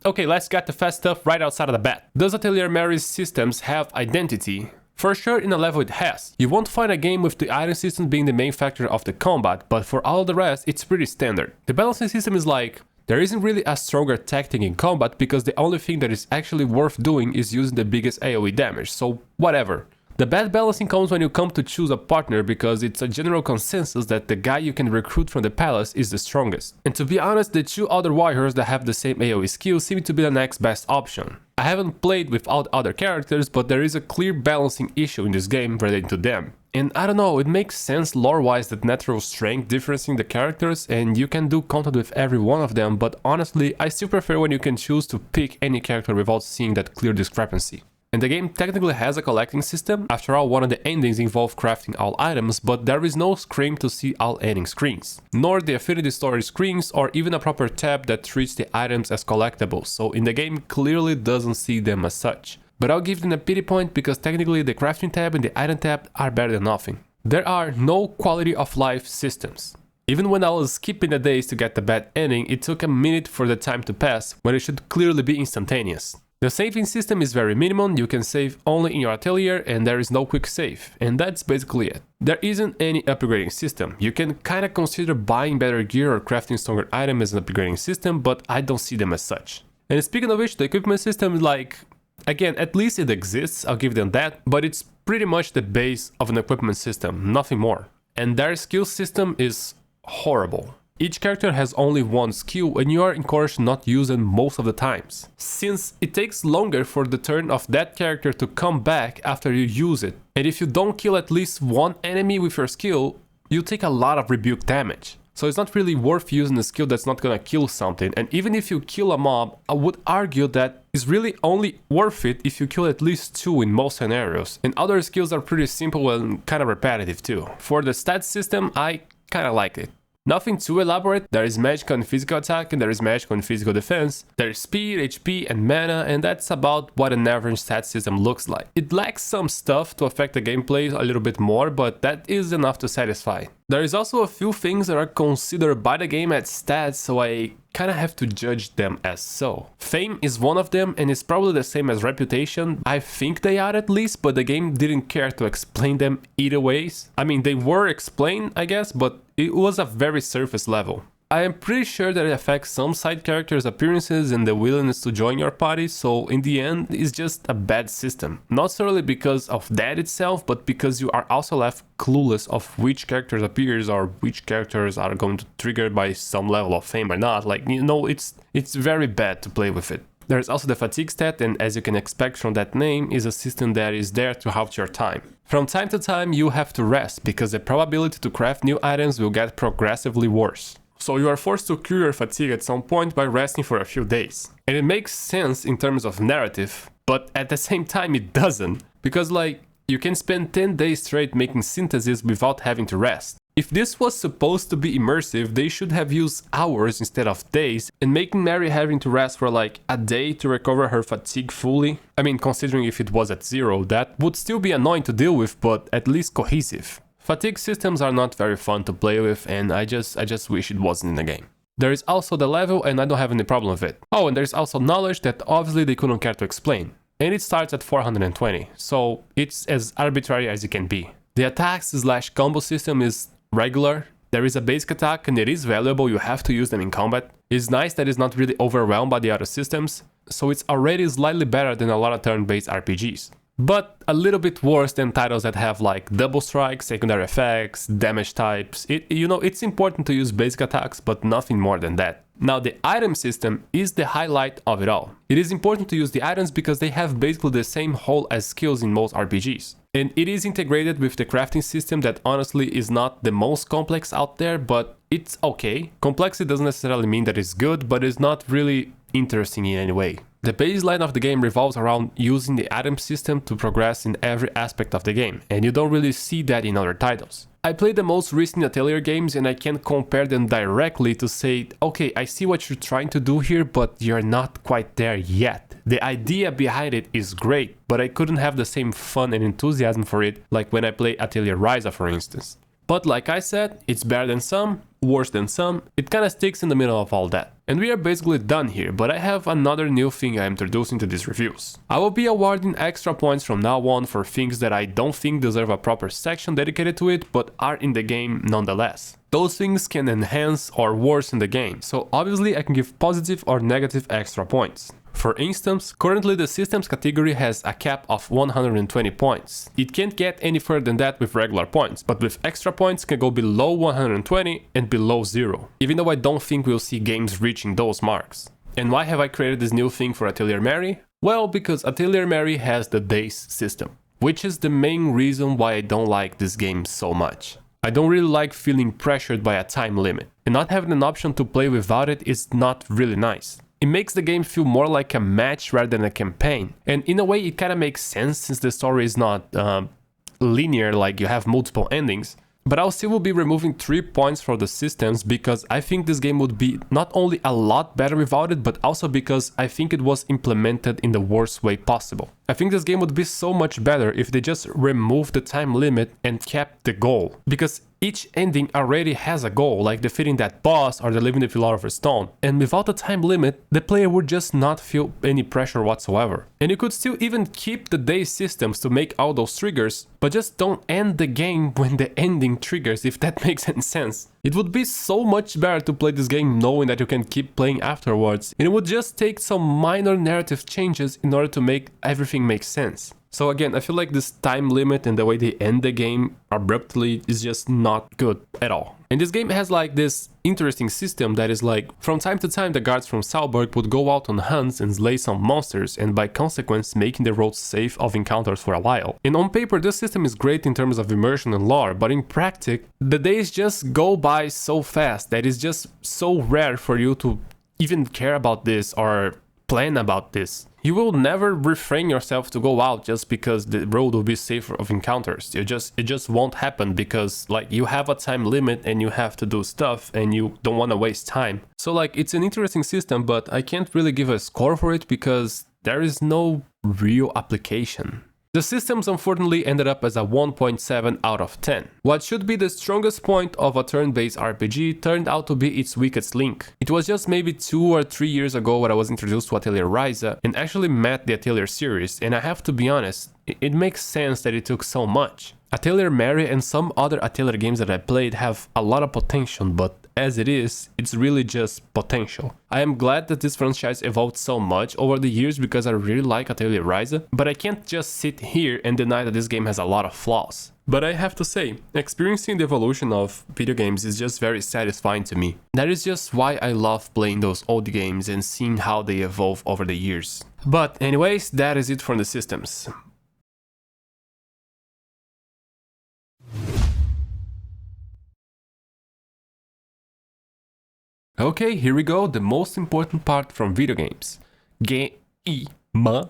Okay, let's get the fast stuff right outside of the bat. Does Atelier Mary's systems have identity? For sure, in a level it has. You won't find a game with the item system being the main factor of the combat, but for all the rest, it's pretty standard. The balancing system is like, there isn't really a stronger tactic in combat because the only thing that is actually worth doing is using the biggest AoE damage, so whatever. The bad balancing comes when you come to choose a partner because it's a general consensus that the guy you can recruit from the palace is the strongest. And to be honest, the two other warriors that have the same AoE skill seem to be the next best option. I haven't played without other characters, but there is a clear balancing issue in this game related to them. And I don't know, it makes sense lore-wise that natural strength differencing the characters and you can do content with every one of them, but honestly, I still prefer when you can choose to pick any character without seeing that clear discrepancy. And the game technically has a collecting system. After all, one of the endings involves crafting all items, but there is no screen to see all ending screens, nor the affinity storage screens or even a proper tab that treats the items as collectibles, so in the game clearly doesn't see them as such. But I'll give them a pity point because technically the crafting tab and the item tab are better than nothing. There are no quality of life systems. Even when I was skipping the days to get the bad ending, it took a minute for the time to pass when it should clearly be instantaneous. The saving system is very minimum, you can save only in your Atelier and there is no quick save, and that's basically it. There isn't any upgrading system. You can kinda consider buying better gear or crafting stronger item as an upgrading system, but I don't see them as such. And speaking of which, the equipment system, like, again, at least it exists, I'll give them that, but it's pretty much the base of an equipment system, nothing more. And their skill system is horrible. Each character has only one skill and you are encouraged to not use them most of the times, since it takes longer for the turn of that character to come back after you use it. And if you don't kill at least one enemy with your skill, you take a lot of rebuke damage. So it's not really worth using a skill that's not gonna kill something, and even if you kill a mob, I would argue that it's really only worth it if you kill at least 2 in most scenarios. And other skills are pretty simple and kinda repetitive too. For the stats system, I kinda like it. Nothing too elaborate, there is magical and physical attack and there is magical and physical defense, there is speed, HP and mana, and that's about what an average stat system looks like. It lacks some stuff to affect the gameplay a little bit more, but that is enough to satisfy. There is also a few things that are considered by the game as stats, so I kinda have to judge them as so. Fame is one of them and it's probably the same as reputation. I think they are at least, but the game didn't care to explain them either ways. I mean, they were explained, I guess, but it was a very surface level. I am pretty sure that it affects some side characters' appearances and the willingness to join your party, so in the end, it's just a bad system. Not necessarily because of that itself, but because you are also left clueless of which characters appears or which characters are going to trigger by some level of fame or not. Like, you know, it's very bad to play with it. There's also the fatigue stat, and as you can expect from that name, is a system that is there to help your time. From time to time, you have to rest because the probability to craft new items will get progressively worse. So you are forced to cure your fatigue at some point by resting for a few days. And it makes sense in terms of narrative, but at the same time it doesn't. Because like, you can spend 10 days straight making synthesis without having to rest. If this was supposed to be immersive, they should have used hours instead of days, and making Mary having to rest for like a day to recover her fatigue fully. I mean, considering if it was at 0, that would still be annoying to deal with, but at least cohesive. Fatigue systems are not very fun to play with, and I just wish it wasn't in the game. There is also the level, and I don't have any problem with it. Oh, and there's also knowledge that obviously they couldn't care to explain. And it starts at 420, so it's as arbitrary as it can be. The attacks/combo system is regular. There is a basic attack and it is valuable, you have to use them in combat. It's nice that it's not really overwhelmed by the other systems, so it's already slightly better than a lot of turn-based RPGs. But a little bit worse than titles that have like double strikes, secondary effects, damage types. It's important to use basic attacks, but nothing more than that. Now the item system is the highlight of it all. It is important to use the items because they have basically the same whole as skills in most RPGs. And it is integrated with the crafting system that honestly is not the most complex out there, but it's okay. Complexity doesn't necessarily mean that it's good, but it's not really interesting in any way. The baseline of the game revolves around using the item system to progress in every aspect of the game, and you don't really see that in other titles. I played the most recent Atelier games and I can't compare them directly to say, okay, I see what you're trying to do here, but you're not quite there yet. The idea behind it is great, but I couldn't have the same fun and enthusiasm for it like when I play Atelier Ryza, for instance. But like I said, it's better than some, worse than some, it kinda sticks in the middle of all that. And we are basically done here, but I have another new thing I'm introducing to these reviews. I will be awarding extra points from now on for things that I don't think deserve a proper section dedicated to it, but are in the game nonetheless. Those things can enhance or worsen the game, so obviously I can give positive or negative extra points. For instance, currently the systems category has a cap of 120 points. It can't get any further than that with regular points, but with extra points can go below 120 and below 0, even though I don't think we'll see games reaching those marks. And why have I created this new thing for Atelier Mary? Well, because Atelier Mary has the days system, which is the main reason why I don't like this game so much. I don't really like feeling pressured by a time limit, and not having an option to play without it is not really nice. It makes the game feel more like a match rather than a campaign, and in a way it kinda makes sense since the story is not linear, like you have multiple endings. But I'll still be removing 3 points for the systems because I think this game would be not only a lot better without it, but also because I think it was implemented in the worst way possible. I think this game would be so much better if they just removed the time limit and kept the goal, because each ending already has a goal, like defeating that boss or delivering the Philosopher's Stone, and without a time limit, the player would just not feel any pressure whatsoever. And you could still even keep the day systems to make all those triggers, but just don't end the game when the ending triggers, if that makes any sense. It would be so much better to play this game knowing that you can keep playing afterwards, and it would just take some minor narrative changes in order to make everything make sense. So again, I feel like this time limit and the way they end the game abruptly is just not good at all. And this game has like this interesting system that is like, from time to time the guards from Salburg would go out on hunts and slay some monsters, and by consequence making the roads safe of encounters for a while. And on paper this system is great in terms of immersion and lore, but in practice the days just go by so fast that it's just so rare for you to even care about this or plan about this. You will never refrain yourself to go out just because the road will be safer of encounters. It just won't happen because like you have a time limit and you have to do stuff and you don't want to waste time. So like it's an interesting system, but I can't really give a score for it because there is no real application. The systems unfortunately ended up as a 1.7 out of 10. What should be the strongest point of a turn-based RPG turned out to be its weakest link. It was just maybe 2 or 3 years ago when I was introduced to Atelier Ryza and actually met the Atelier series, and I have to be honest, it makes sense that it took so much. Atelier Mary and some other Atelier games that I played have a lot of potential, but as it is, it's really just potential. I am glad that this franchise evolved so much over the years because I really like Atelier Ryza, but I can't just sit here and deny that this game has a lot of flaws. But I have to say, experiencing the evolution of video games is just very satisfying to me. That is just why I love playing those old games and seeing how they evolve over the years. But anyways, that is it for the systems. Okay, here we go, the most important part from video games. Gameplay.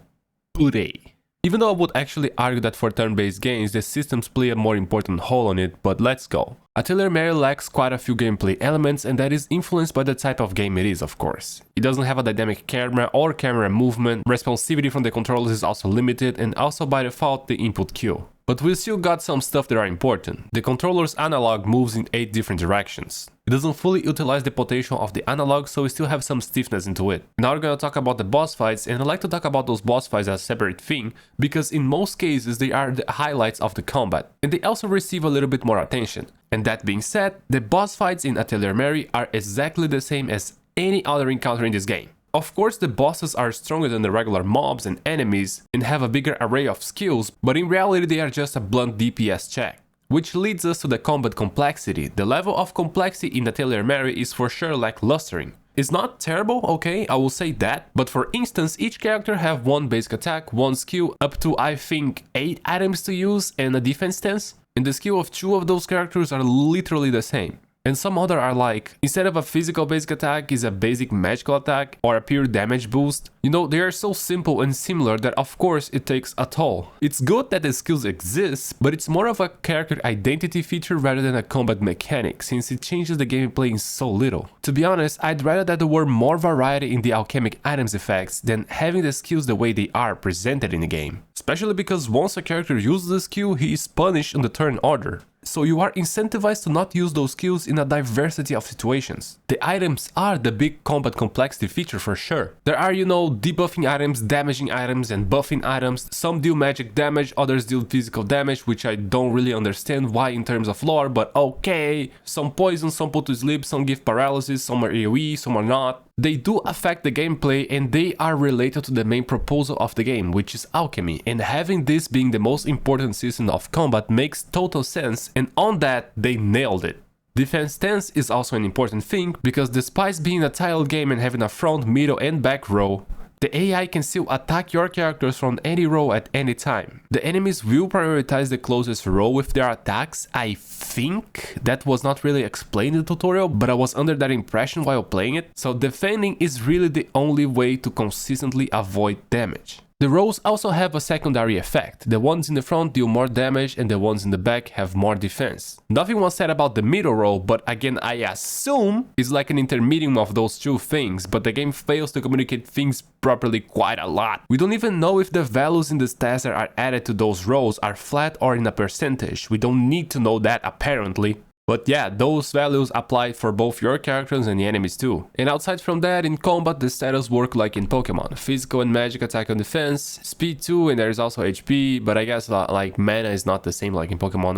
Even though I would actually argue that for turn-based games, the systems play a more important role on it, but let's go. Atelier Mary lacks quite a few gameplay elements, and that is influenced by the type of game it is, of course. It doesn't have a dynamic camera or camera movement, responsivity from the controllers is also limited, and also by default the input queue. But we still got some stuff that are important. The controller's analog moves in 8 different directions. It doesn't fully utilize the potential of the analog, so we still have some stiffness into it. Now we're gonna talk about the boss fights, and I like to talk about those boss fights as a separate thing, because in most cases they are the highlights of the combat, and they also receive a little bit more attention. And that being said, the boss fights in Atelier Mary are exactly the same as any other encounter in this game. Of course, the bosses are stronger than the regular mobs and enemies and have a bigger array of skills, but in reality they are just a blunt DPS check. Which leads us to the combat complexity. The level of complexity in Atelier Mary is for sure lacklustering. It's not terrible, okay, I will say that, but for instance, each character have one basic attack, one skill, up to I think 8 items to use and a defense stance, and the skill of 2 of those characters are literally the same. And some other are like, instead of a physical basic attack is a basic magical attack or a pure damage boost. You know, they are so simple and similar that of course it takes a toll. It's good that the skills exist, but it's more of a character identity feature rather than a combat mechanic, since it changes the gameplay in so little. To be honest, I'd rather that there were more variety in the alchemic items effects than having the skills the way they are presented in the game. Especially because once a character uses a skill, he is punished in the turn order. So you are incentivized to not use those skills in a diversity of situations. The items are the big combat complexity feature for sure. There are, you know, debuffing items, damaging items, and buffing items. Some deal magic damage, others deal physical damage, which I don't really understand why in terms of lore, but okay. Some poison, some put to sleep, some give paralysis, some are AoE, some are not. They do affect the gameplay and they are related to the main proposal of the game, which is alchemy, and having this being the most important system of combat makes total sense, and on that they nailed it. Defense stance is also an important thing, because despite being a tiled game and having a front, middle and back row, the AI can still attack your characters from any row at any time. The enemies will prioritize the closest row with their attacks. I think that was not really explained in the tutorial, but I was under that impression while playing it. So defending is really the only way to consistently avoid damage. The rows also have a secondary effect. The ones in the front deal more damage and the ones in the back have more defense. Nothing was said about the middle row, but again I assume it's like an intermediate of those two things, but the game fails to communicate things properly quite a lot. We don't even know if the values in the stats that are added to those rows are flat or in a percentage. We don't need to know that apparently. But yeah, those values apply for both your characters and the enemies too. And outside from that, in combat the status work like in Pokemon. Physical and magic attack and defense, speed too, and there's also HP, but I guess like mana is not the same like in Pokemon.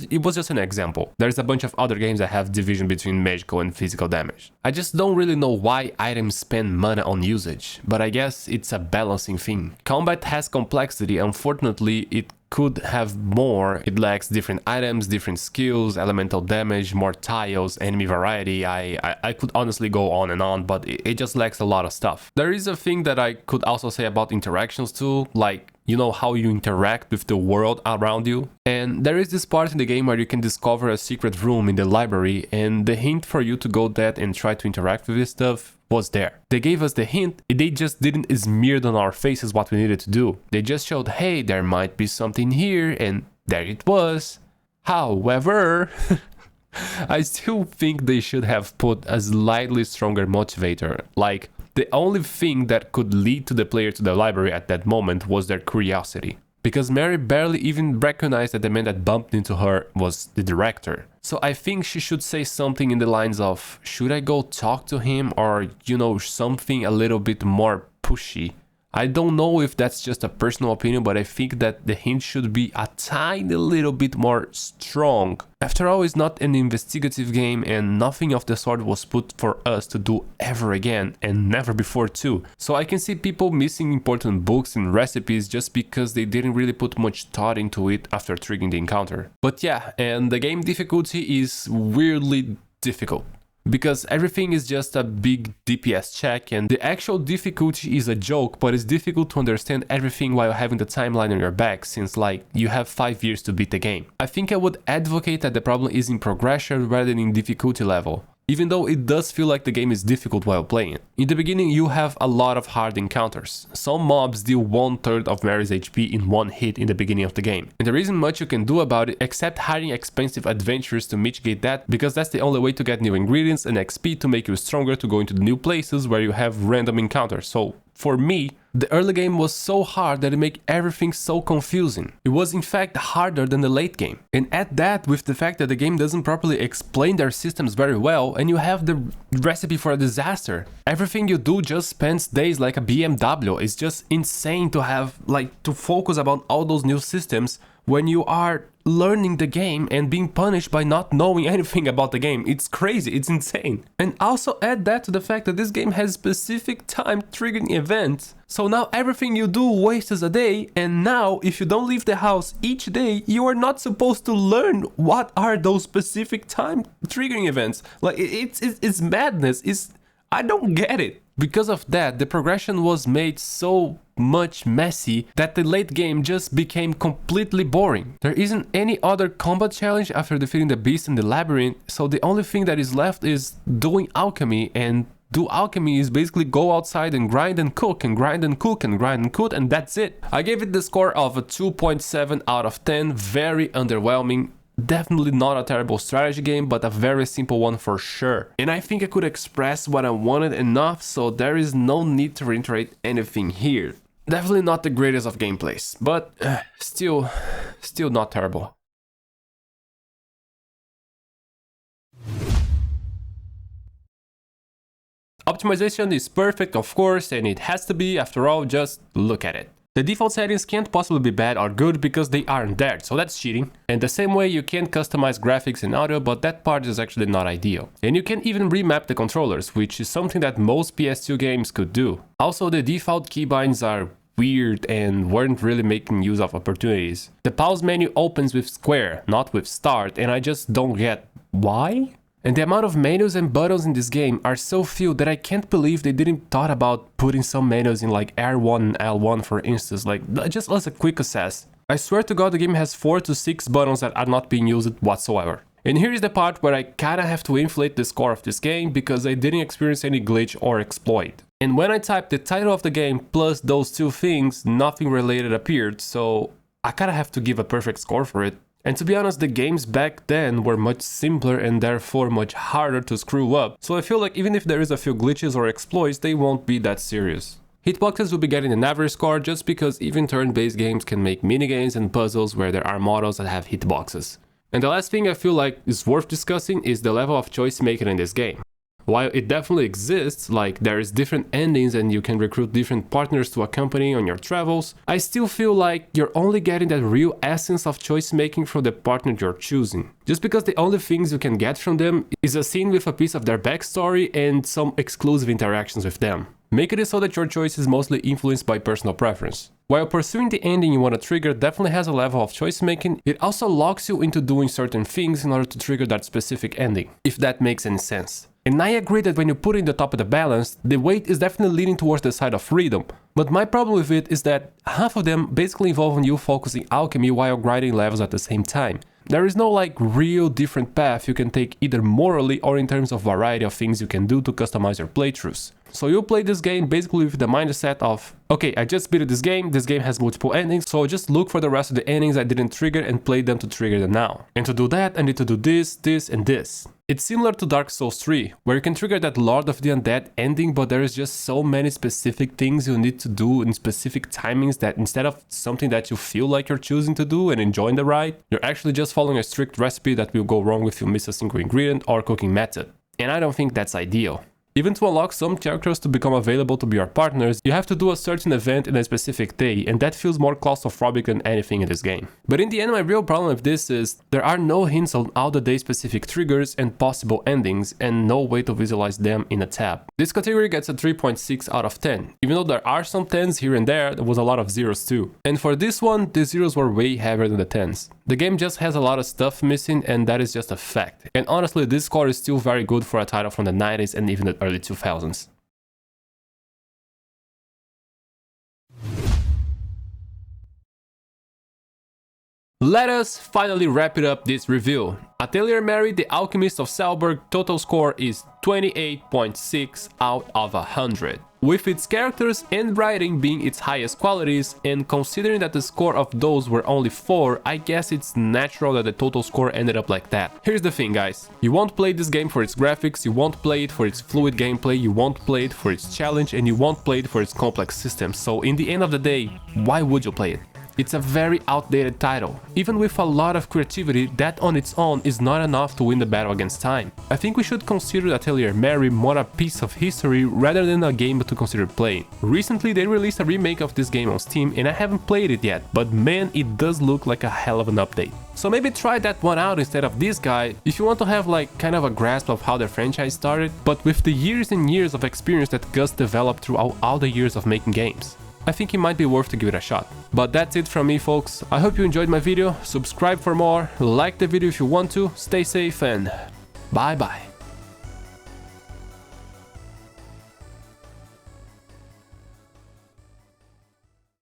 It was just an example. There's a bunch of other games that have division between magical and physical damage. I just don't really know why items spend mana on usage, but I guess it's a balancing thing. Combat has complexity, unfortunately it could have more. It lacks different items, different skills, elemental damage, more tiles, enemy variety. I could honestly go on and on, but it just lacks a lot of stuff. There is a thing that I could also say about interactions too, like you know how you interact with the world around you. And there is this part in the game where you can discover a secret room in the library, and the hint for you to go there and try to interact with this stuff was there. They gave us the hint, they just didn't smear it on our faces what we needed to do. They just showed, hey, there might be something here, and there it was. However, I still think they should have put a slightly stronger motivator. Like, the only thing that could lead to the player to the library at that moment was their curiosity. Because Mary barely even recognized that the man that bumped into her was the director. So I think she should say something in the lines of, should I go talk to him, or, you know, something a little bit more pushy. I don't know if that's just a personal opinion, but I think that the hint should be a tiny little bit more strong. After all, it's not an investigative game and nothing of the sort was put for us to do ever again, and never before too. So I can see people missing important books and recipes just because they didn't really put much thought into it after triggering the encounter. But yeah, and the game difficulty is weirdly difficult, because everything is just a big DPS check, and the actual difficulty is a joke, but it's difficult to understand everything while having the timeline on your back, since like you have 5 years to beat the game. I think I would advocate that the problem is in progression rather than in difficulty level, even though it does feel like the game is difficult while playing it. In the beginning you have a lot of hard encounters. Some mobs deal 1/3 of Mary's HP in one hit in the beginning of the game, and there isn't much you can do about it except hiring expensive adventurers to mitigate that, because that's the only way to get new ingredients and XP to make you stronger to go into the new places where you have random encounters. So for me, the early game was so hard that it made everything so confusing. It was in fact harder than the late game. And add that with the fact that the game doesn't properly explain their systems very well, and you have the recipe for a disaster. Everything you do just spends days like a BMW. It's just insane to have, like, to focus about all those new systems when you are learning the game and being punished by not knowing anything about the game. It's crazy, it's insane. And also add that to the fact that this game has specific time triggering events. So now everything you do wastes a day, and now if you don't leave the house each day, you are not supposed to learn what are those specific time triggering events. Like, it's madness. I don't get it. Because of that, the progression was made so much messy that the late game just became completely boring. There isn't any other combat challenge after defeating the beast in the labyrinth, so the only thing that is left is doing alchemy, and do alchemy is basically go outside and grind and cook and grind and cook and grind and cook, and that's it. I gave it the score of a 2.7 out of 10, very underwhelming. Definitely not a terrible strategy game, but a very simple one for sure. And I think I could express what I wanted enough, so there is no need to reiterate anything here. Definitely not the greatest of gameplays, but still not terrible. Optimization is perfect, of course, and it has to be. After all, just look at it. The default settings can't possibly be bad or good because they aren't there, so that's cheating. And the same way you can't customize graphics and audio, but that part is actually not ideal. And you can't even remap the controllers, which is something that most PS2 games could do. Also, the default keybinds are weird and weren't really making use of opportunities. The pause menu opens with square, not with start, and I just don't get why? And the amount of menus and buttons in this game are so few that I can't believe they didn't thought about putting some menus in like R1 and L1 for instance, like just as a quick assess. I swear to God the game has 4 to 6 buttons that are not being used whatsoever. And here is the part where I kinda have to inflate the score of this game because I didn't experience any glitch or exploit. And when I typed the title of the game plus those two things, nothing related appeared, so I kinda have to give a perfect score for it. And to be honest, the games back then were much simpler and therefore much harder to screw up, so I feel like even if there is a few glitches or exploits, they won't be that serious. Hitboxes will be getting an average score just because even turn-based games can make minigames and puzzles where there are models that have hitboxes. And the last thing I feel like is worth discussing is the level of choice making in this game. While it definitely exists, like there is different endings and you can recruit different partners to accompany on your travels, I still feel like you're only getting that real essence of choice making from the partner you're choosing. Just because the only things you can get from them is a scene with a piece of their backstory and some exclusive interactions with them, making it so that your choice is mostly influenced by personal preference. While pursuing the ending you want to trigger definitely has a level of choice making, it also locks you into doing certain things in order to trigger that specific ending, if that makes any sense. And I agree that when you put it in the top of the balance, the weight is definitely leaning towards the side of freedom. But my problem with it is that half of them basically involve you focusing alchemy while grinding levels at the same time. There is no like real different path you can take either morally or in terms of variety of things you can do to customize your playthroughs. So you play this game basically with the mindset of, okay, I just beat this game has multiple endings, so just look for the rest of the endings I didn't trigger and play them to trigger them now. And to do that, I need to do this, this, and this. It's similar to Dark Souls 3, where you can trigger that Lord of the Undead ending, but there is just so many specific things you need to do in specific timings that instead of something that you feel like you're choosing to do and enjoying the ride, you're actually just following a strict recipe that will go wrong if you miss a single ingredient or cooking method. And I don't think that's ideal. Even to unlock some characters to become available to be your partners, you have to do a certain event in a specific day, and that feels more claustrophobic than anything in this game. But in the end, my real problem with this is there are no hints on all the day specific triggers and possible endings, and no way to visualize them in a tab. This category gets a 3.6 out of 10, even though there are some 10s here and there was a lot of zeros too. And for this one, the zeros were way heavier than the 10s. The game just has a lot of stuff missing, and that is just a fact. And honestly, this score is still very good for a title from the 90s and even the early 2000s. Let us finally wrap it up this review. Atelier married the Alchemist of Salburg total score is 28.6 out of 100. With its characters and writing being its highest qualities, and considering that the score of those were only 4, I guess it's natural that the total score ended up like that. Here's the thing guys, you won't play this game for its graphics, you won't play it for its fluid gameplay, you won't play it for its challenge, and you won't play it for its complex system, so in the end of the day, why would you play it? It's a very outdated title. Even with a lot of creativity, that on its own is not enough to win the battle against time. I think we should consider Atelier Mary more a piece of history rather than a game to consider playing. Recently they released a remake of this game on Steam and I haven't played it yet, but man, it does look like a hell of an update. So maybe try that one out instead of this guy if you want to have like kind of a grasp of how the franchise started, but with the years and years of experience that Gus developed throughout all the years of making games. I think it might be worth to give it a shot. But that's it from me folks, I hope you enjoyed my video, subscribe for more, like the video if you want to, stay safe and bye bye.